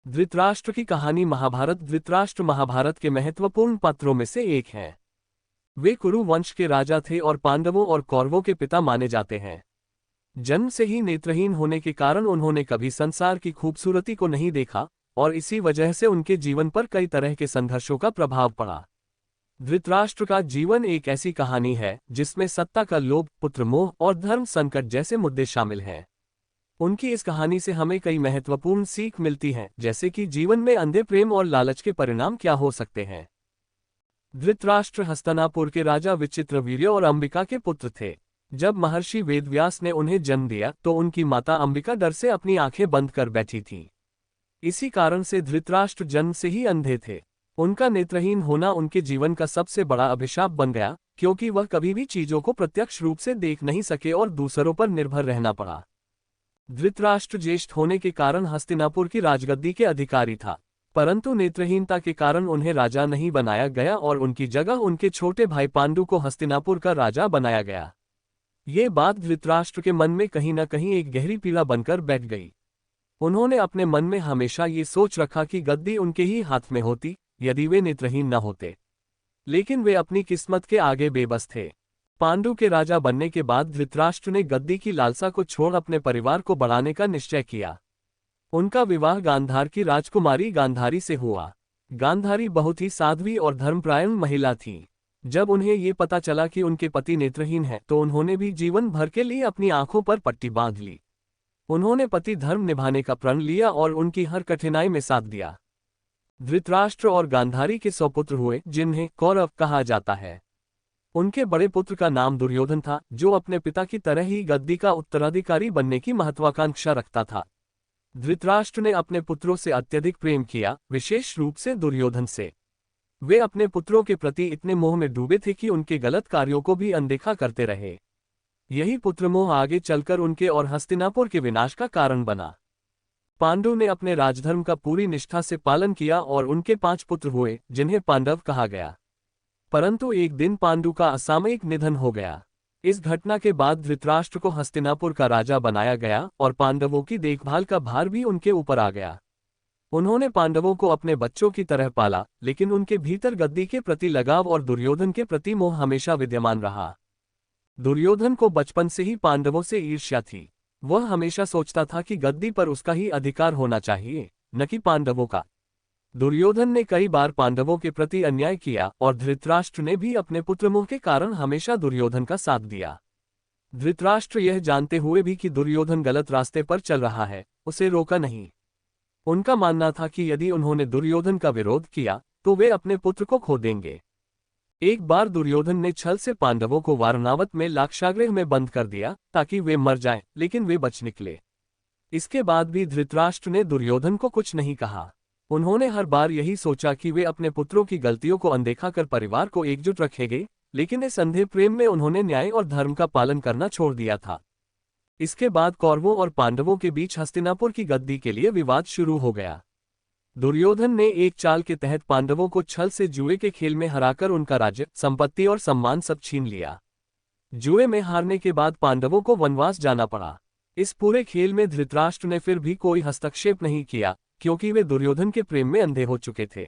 धृतराष्ट्र की कहानी महाभारत। धृतराष्ट्र महाभारत के महत्वपूर्ण पात्रों में से एक हैं। वे कुरु वंश के राजा थे और पांडवों और कौरवों के पिता माने जाते हैं। जन्म से ही नेत्रहीन होने के कारण उन्होंने कभी संसार की खूबसूरती को नहीं देखा और इसी वजह से उनके जीवन पर कई तरह के संघर्षों का प्रभाव पड़ा। धृतराष्ट्र का जीवन एक ऐसी कहानी है जिसमें सत्ता का लोभ, पुत्र मोह और धर्म संकट जैसे मुद्दे शामिल हैं। उनकी इस कहानी से हमें कई महत्वपूर्ण सीख मिलती हैं, जैसे कि जीवन में अंधे प्रेम और लालच के परिणाम क्या हो सकते हैं। धृतराष्ट्र हस्तिनापुर के राजा विचित्रवीर्य और अंबिका के पुत्र थे। जब महर्षि वेदव्यास ने उन्हें जन्म दिया तो उनकी माता अंबिका डर से अपनी आंखें बंद कर बैठी थीं। इसी कारण से धृतराष्ट्र जन्म से ही अंधे थे। उनका नेत्रहीन होना उनके जीवन का सबसे बड़ा अभिशाप बन गया, क्योंकि वह कभी भी चीजों को प्रत्यक्ष रूप से देख नहीं सके और दूसरों पर निर्भर रहना पड़ा। धृतराष्ट्र ज्येष्ठ होने के कारण हस्तिनापुर की राजगद्दी के अधिकारी था, परंतु नेत्रहीनता के कारण उन्हें राजा नहीं बनाया गया और उनकी जगह उनके छोटे भाई पांडु को हस्तिनापुर का राजा बनाया गया। ये बात धृतराष्ट्र के मन में कहीं न कहीं एक गहरी पीड़ा बनकर बैठ गई। उन्होंने अपने मन में हमेशा ये सोच रखा कि गद्दी उनके ही हाथ में होती यदि वे नेत्रहीन न होते, लेकिन वे अपनी किस्मत के आगे बेबस थे। पांडु के राजा बनने के बाद धृतराष्ट्र ने गद्दी की लालसा को छोड़ अपने परिवार को बढ़ाने का निश्चय किया। उनका विवाह गांधार की राजकुमारी गांधारी से हुआ। गांधारी बहुत ही साध्वी और धर्मपरायण महिला थी। जब उन्हें ये पता चला कि उनके पति नेत्रहीन हैं, तो उन्होंने भी जीवन भर के लिए अपनी आंखों पर पट्टी बांध ली। उन्होंने पति धर्म निभाने का प्रण लिया और उनकी हर कठिनाई में साथ दिया। धृतराष्ट्र और गांधारी के 100 पुत्र हुए, जिन्हें कौरव कहा जाता है। उनके बड़े पुत्र का नाम दुर्योधन था, जो अपने पिता की तरह ही गद्दी का उत्तराधिकारी बनने की महत्वाकांक्षा रखता था। धृतराष्ट्र ने अपने पुत्रों से अत्यधिक प्रेम किया, विशेष रूप से दुर्योधन से। वे अपने पुत्रों के प्रति इतने मोह में डूबे थे कि उनके गलत कार्यों को भी अनदेखा करते रहे। यही पुत्रमोह आगे चलकर उनके और हस्तिनापुर के विनाश का कारण बना। पांडु ने अपने राजधर्म का पूरी निष्ठा से पालन किया और उनके 5 पुत्र हुए, जिन्हें पांडव कहा गया। परंतु एक दिन पांडु का असामयिक निधन हो गया। इस घटना के बाद धृतराष्ट्र को हस्तिनापुर का राजा बनाया गया और पांडवों की देखभाल का भार भी उनके ऊपर आ गया। उन्होंने पांडवों को अपने बच्चों की तरह पाला, लेकिन उनके भीतर गद्दी के प्रति लगाव और दुर्योधन के प्रति मोह हमेशा विद्यमान रहा। दुर्योधन को बचपन से ही पांडवों से ईर्ष्या थी। वह हमेशा सोचता था कि गद्दी पर उसका ही अधिकार होना चाहिए, न कि पांडवों का। दुर्योधन ने कई बार पांडवों के प्रति अन्याय किया और धृतराष्ट्र ने भी अपने पुत्रमोह के कारण हमेशा दुर्योधन का साथ दिया। धृतराष्ट्र यह जानते हुए भी कि दुर्योधन गलत रास्ते पर चल रहा है, उसे रोका नहीं। उनका मानना था कि यदि उन्होंने दुर्योधन का विरोध किया तो वे अपने पुत्र को खो देंगे। एक बार दुर्योधन ने छल से पांडवों को वारणावत में लाक्षागृह में बंद कर दिया ताकि वे मर जाएं, लेकिन वे बच निकले। इसके बाद भी धृतराष्ट्र ने दुर्योधन को कुछ नहीं कहा। उन्होंने हर बार यही सोचा कि वे अपने पुत्रों की गलतियों को अनदेखा कर परिवार को एकजुट रखेंगे, लेकिन इस अंधे प्रेम में उन्होंने न्याय और धर्म का पालन करना छोड़ दिया था। इसके बाद कौरवों और पांडवों के बीच हस्तिनापुर की गद्दी के लिए विवाद शुरू हो गया। दुर्योधन ने एक चाल के तहत पांडवों को छल से जुए के खेल में हराकर उनका राज्य, संपत्ति और सम्मान सब छीन लिया। जुए में हारने के बाद पांडवों को वनवास जाना पड़ा। इस पूरे खेल में धृतराष्ट्र ने फिर भी कोई हस्तक्षेप नहीं किया, क्योंकि वे दुर्योधन के प्रेम में अंधे हो चुके थे।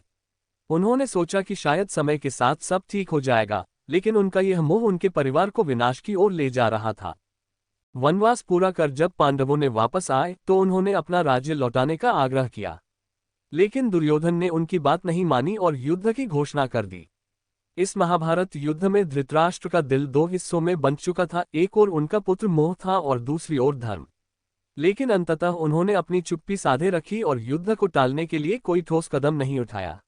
उन्होंने सोचा कि शायद समय के साथ सब ठीक हो जाएगा, लेकिन उनका यह मोह उनके परिवार को विनाश की ओर ले जा रहा था। वनवास पूरा कर जब पांडवों ने वापस आए तो उन्होंने अपना राज्य लौटाने का आग्रह किया, लेकिन दुर्योधन ने उनकी बात नहीं मानी और युद्ध की घोषणा कर दी। इस महाभारत युद्ध में धृतराष्ट्र का दिल 2 हिस्सों में बंट चुका था, एक ओर उनका पुत्र मोह था और दूसरी ओर धर्म। लेकिन अंततः उन्होंने अपनी चुप्पी साधे रखी और युद्ध को टालने के लिए कोई ठोस कदम नहीं उठाया।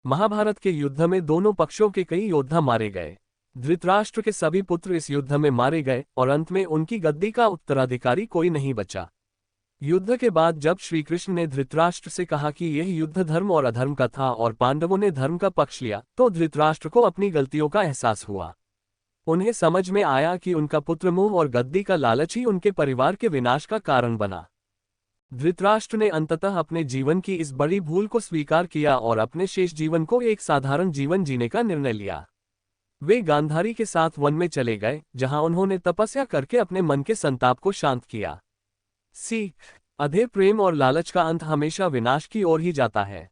महाभारत के युद्ध में दोनों पक्षों के कई योद्धा मारे गए। धृतराष्ट्र के सभी पुत्र इस युद्ध में मारे गए और अंत में उनकी गद्दी का उत्तराधिकारी कोई नहीं बचा। युद्ध के बाद जब श्री कृष्ण ने धृतराष्ट्र से कहा कि यह युद्ध धर्म और अधर्म का था और पांडवों ने धर्म का पक्ष लिया, तो धृतराष्ट्र को अपनी गलतियों का एहसास हुआ। उन्हें समझ में आया कि उनका पुत्रमोह और गद्दी का लालच ही उनके परिवार के विनाश का कारण बना। धृतराष्ट्र ने अंततः अपने जीवन की इस बड़ी भूल को स्वीकार किया और अपने शेष जीवन को एक साधारण जीवन जीने का निर्णय लिया। वे गांधारी के साथ वन में चले गए, जहां उन्होंने तपस्या करके अपने मन के संताप को शांत किया। सीख: अधे प्रेम और लालच का अंत हमेशा विनाश की ओर ही जाता है।